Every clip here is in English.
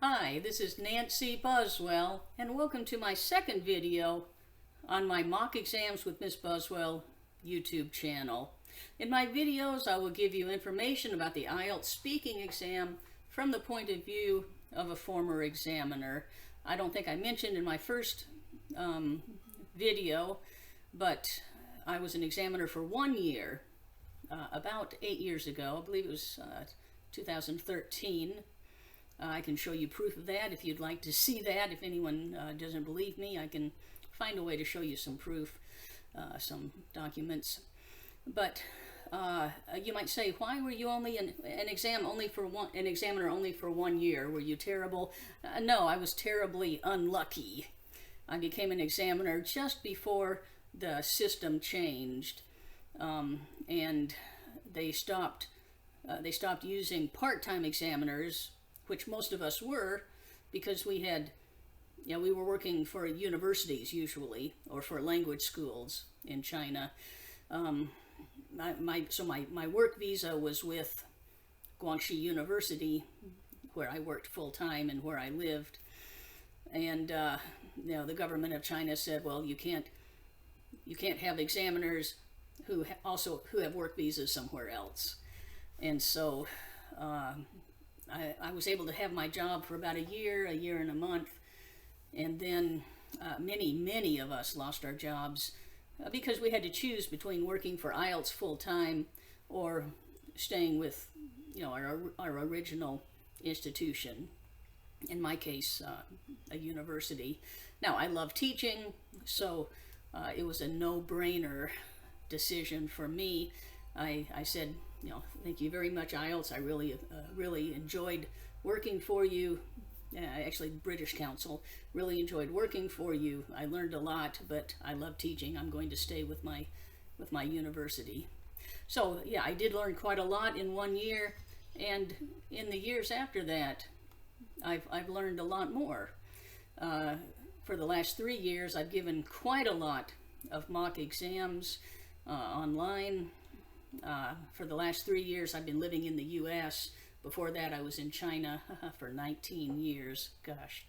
Hi, this is Nancy Buswell, and welcome to my second video on my Mock Exams with Miss Buswell YouTube channel. In my videos, I will give you information about the IELTS speaking exam from the point of view of a former examiner. I don't think I mentioned in my first video, but I was an examiner for 1 year, about 8 years ago. I believe it was 2013. I can show you proof of that if you'd like to see that. If anyone doesn't believe me, I can find a way to show you some proof, some documents. But you might say, why were you only an examiner only for 1 year? Were you terrible? No, I was terribly unlucky. I became an examiner just before the system changed, and they stopped using part-time examiners, which most of us were, because we were working for universities usually, or for language schools in China. My work visa was with Guangxi University, where I worked full-time and where I lived. And the government of China said, well, you can't have examiners who have work visas somewhere else. And so I was able to have my job for about a year and a month, and then many of us lost our jobs because we had to choose between working for IELTS full-time or staying with our original institution, in my case a university. Now, I love teaching, so it was a no-brainer decision for me. I said, thank you very much, IELTS. I really enjoyed working for you. Actually, British Council, really enjoyed working for you. I learned a lot, but I love teaching. I'm going to stay with my university. So yeah, I did learn quite a lot in 1 year, and in the years after that, I've learned a lot more. For the last 3 years, I've given quite a lot of mock exams online. For the last 3 years, I've been living in the U.S. Before that, I was in China for 19 years. Gosh,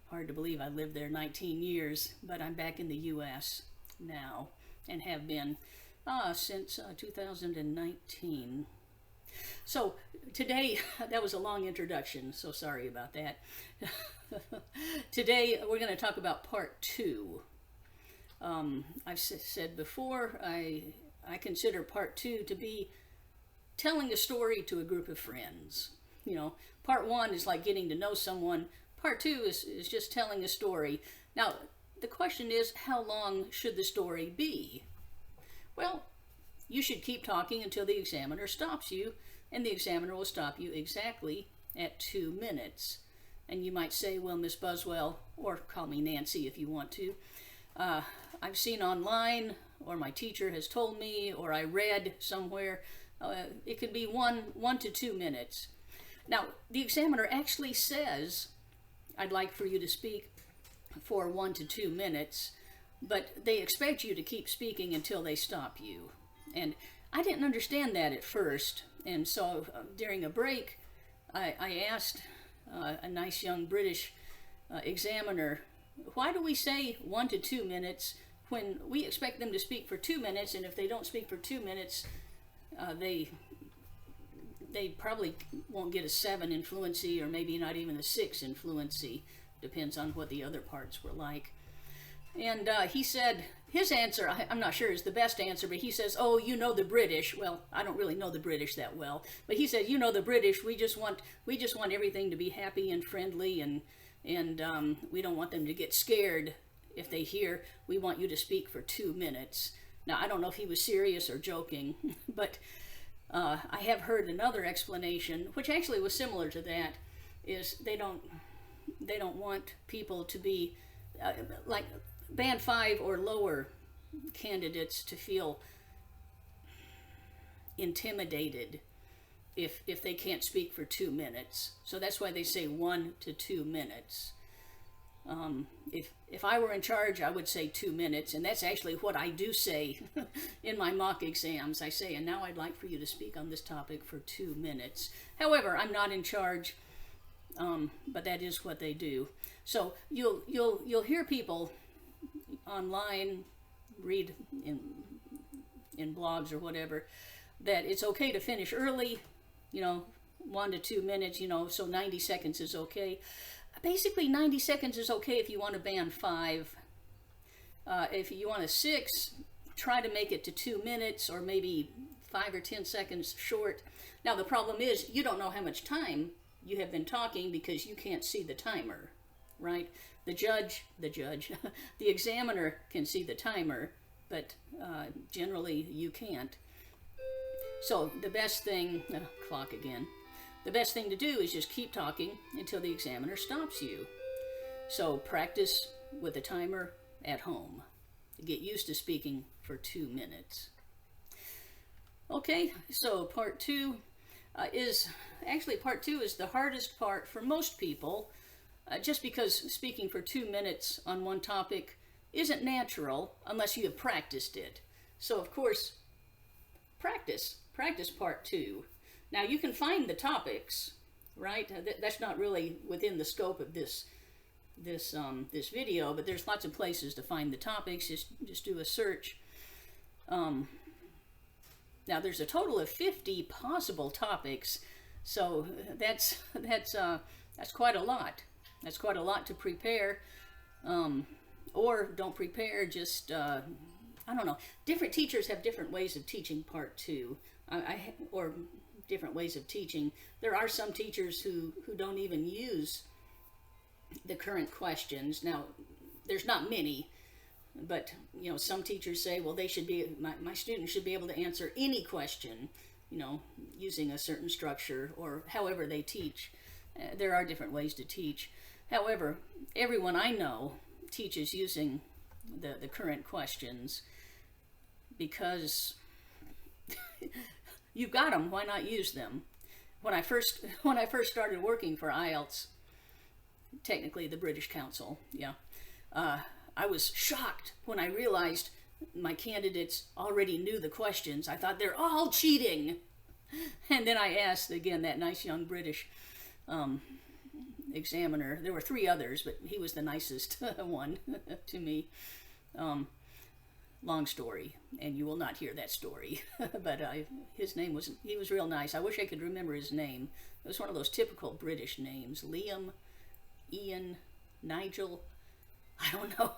hard to believe I lived there 19 years, but I'm back in the U.S. now, and have been since 2019. So today, that was a long introduction, so sorry about that. Today, we're going to talk about part 2. I've said before, I consider part 2 to be telling a story to a group of friends. Part 1 is like getting to know someone. Part 2 is just telling a story. Now, the question is, how long should the story be? Well, you should keep talking until the examiner stops you, and the examiner will stop you exactly at 2 minutes. And you might say, well, Miss Buswell, or call me Nancy if you want to, I've seen online, or my teacher has told me, or I read somewhere, it could be 1 to 2 minutes. Now, the examiner actually says, I'd like for you to speak for 1 to 2 minutes, but they expect you to keep speaking until they stop you. And I didn't understand that at first, and so during a break, I asked a nice young British examiner, why do we say 1 to 2 minutes when we expect them to speak for 2 minutes, and if they don't speak for 2 minutes, they probably won't get a 7 in fluency, or maybe not even a 6 in fluency, depends on what the other parts were like. And he said, his answer, I'm not sure is the best answer, but he says, oh, you know the British. Well, I don't really know the British that well, but he said, you know the British, we just want everything to be happy and friendly, and we don't want them to get scared if they hear we want you to speak for 2 minutes. Now, I don't know if he was serious or joking, but I have heard another explanation, which actually was similar to that, is they don't want people to be like band 5 or lower candidates to feel intimidated if they can't speak for 2 minutes. So that's why they say 1 to 2 minutes. If I were in charge, I would say 2 minutes, and that's actually what I do say in my mock exams. I say, and now I'd like for you to speak on this topic for 2 minutes. However, I'm not in charge, but that is what they do. So you'll hear people online, read in blogs or whatever, that it's okay to finish early, 1 to 2 minutes, so 90 seconds is okay. Basically, 90 seconds is okay if you want to band 5. If you want a 6, try to make it to 2 minutes, or maybe 5 or 10 seconds short. Now, the problem is you don't know how much time you have been talking because you can't see the timer, right? The examiner can see the timer, but generally you can't. So the best thing, clock again, the best thing to do is just keep talking until the examiner stops you. So practice with a timer at home. Get used to speaking for 2 minutes. Okay, so part 2 is the hardest part for most people, just because speaking for 2 minutes on one topic isn't natural unless you have practiced it. So of course, practice part 2. Now you can find the topics, right? That's not really within the scope of this video, but there's lots of places to find the topics. Just do a search. Now there's a total of 50 possible topics, so that's quite a lot. That's quite a lot to prepare, or don't prepare. Just I don't know. Different teachers have different ways of teaching part 2, or different ways of teaching. There are some teachers who don't even use the current questions. Now, there's not many, but some teachers say, well, they should be, my students should be able to answer any question, using a certain structure or however they teach. There are different ways to teach. However, everyone I know teaches using the current questions because you've got them. Why not use them? When I first started working for IELTS, technically the British Council, I was shocked when I realized my candidates already knew the questions. I thought they're all cheating. And then I asked, again, that nice young British examiner. There were 3 others, but he was the nicest one to me. Long story, and you will not hear that story. But he was real nice. I wish I could remember his name. It was one of those typical British names. Liam, Ian, Nigel. I don't know.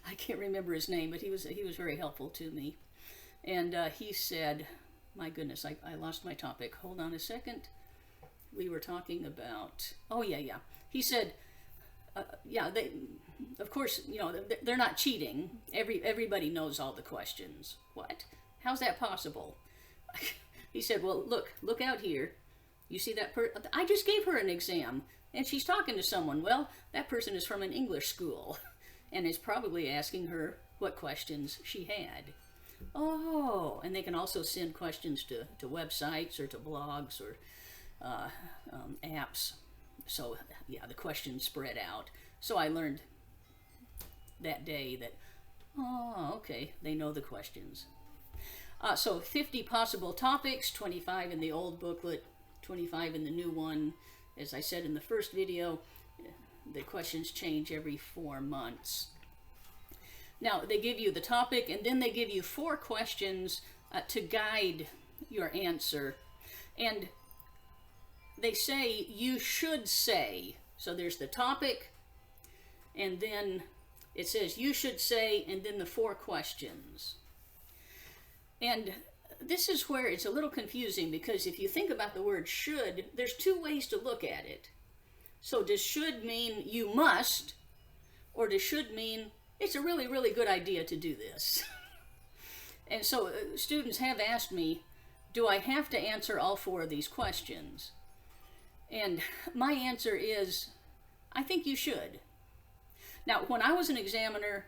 I can't remember his name, but he was very helpful to me. And he said, my goodness, I lost my topic. Hold on a second. We were talking about, oh yeah. He said, they, of course, they're not cheating. Everybody knows all the questions. What? How's that possible? He said, well, look out here. You see that I just gave her an exam, and she's talking to someone. Well, that person is from an English school, and is probably asking her what questions she had. Oh, and they can also send questions to websites or to blogs or apps. So, yeah, the questions spread out. So I learned that day that, oh, okay, they know the questions. So 50 possible topics, 25 in the old booklet, 25 in the new one. As I said in the first video, the questions change every 4 months. Now, they give you the topic, and then they give you 4 questions to guide your answer. And they say, you should say. So there's the topic, and then it says, you should say, and then the 4 questions. And this is where it's a little confusing, because if you think about the word should, there's 2 ways to look at it. So does should mean you must, or does should mean it's a really, really good idea to do this? And so students have asked me, do I have to answer all 4 of these questions? And my answer is, I think you should. Now, when I was an examiner,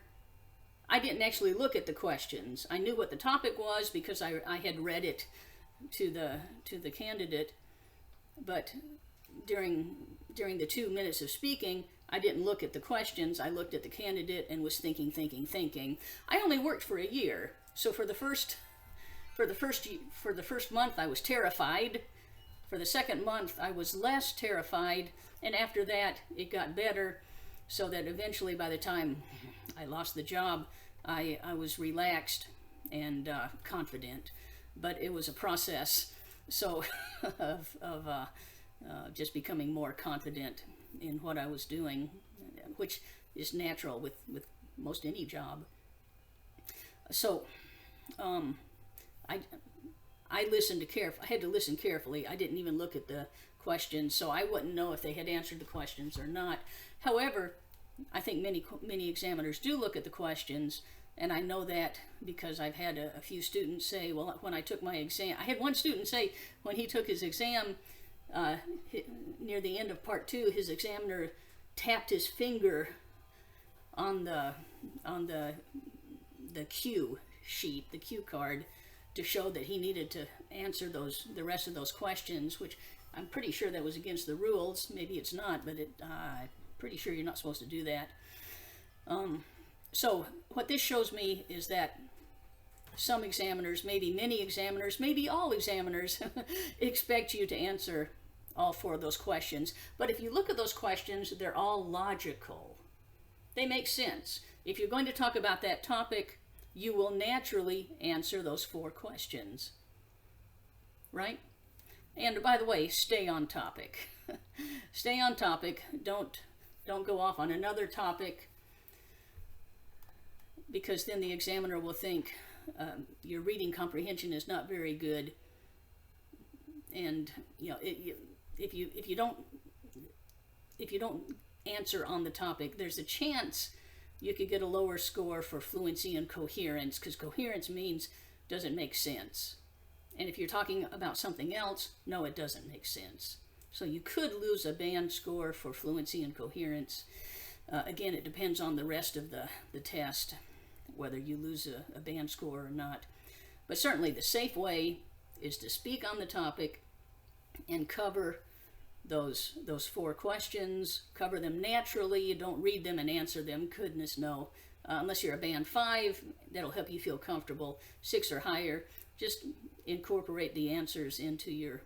I didn't actually look at the questions. I knew what the topic was because I had read it to the candidate, but during the 2 minutes of speaking, I didn't look at the questions. I looked at the candidate and was thinking. I only worked for a year, so for the first month I was terrified. for the second month, I was less terrified, and after that, it got better, so that eventually, by the time I lost the job, I was relaxed and confident. But it was a process, so of just becoming more confident in what I was doing, which is natural with most any job. So I listened I had to listen carefully. I didn't even look at the questions, so I wouldn't know if they had answered the questions or not. However, I think many examiners do look at the questions, and I know that because I've had a few students say, well, when I took my exam, I had one student say when he took his exam, near the end of part 2, his examiner tapped his finger on the cue sheet, the cue card, to show that he needed to answer the rest of those questions, which I'm pretty sure that was against the rules. Maybe it's not, but I'm pretty sure you're not supposed to do that. So what this shows me is that some examiners, maybe many examiners, maybe all examiners, expect you to answer all 4 of those questions. But if you look at those questions, they're all logical. They make sense. If you're going to talk about that topic, you will naturally answer those 4 questions, right? And by the way, stay on topic. Stay on topic. Don't go off on another topic, because then the examiner will think your reading comprehension is not very good, and if you don't answer on the topic, there's a chance you could get a lower score for fluency and coherence, because coherence means does it make sense? And if you're talking about something else, no, it doesn't make sense. So you could lose a band score for fluency and coherence. Again, it depends on the rest of the test, whether you lose a band score or not. But certainly the safe way is to speak on the topic and cover those 4 questions, cover them naturally. You don't read them and answer them, goodness no. Unless you're a band 5, that'll help you feel comfortable. 6 or higher, just incorporate the answers into your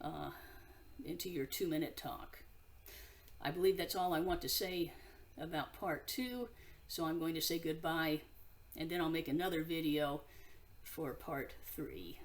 2-minute talk. I believe that's all I want to say about part 2, so I'm going to say goodbye, and then I'll make another video for part 3.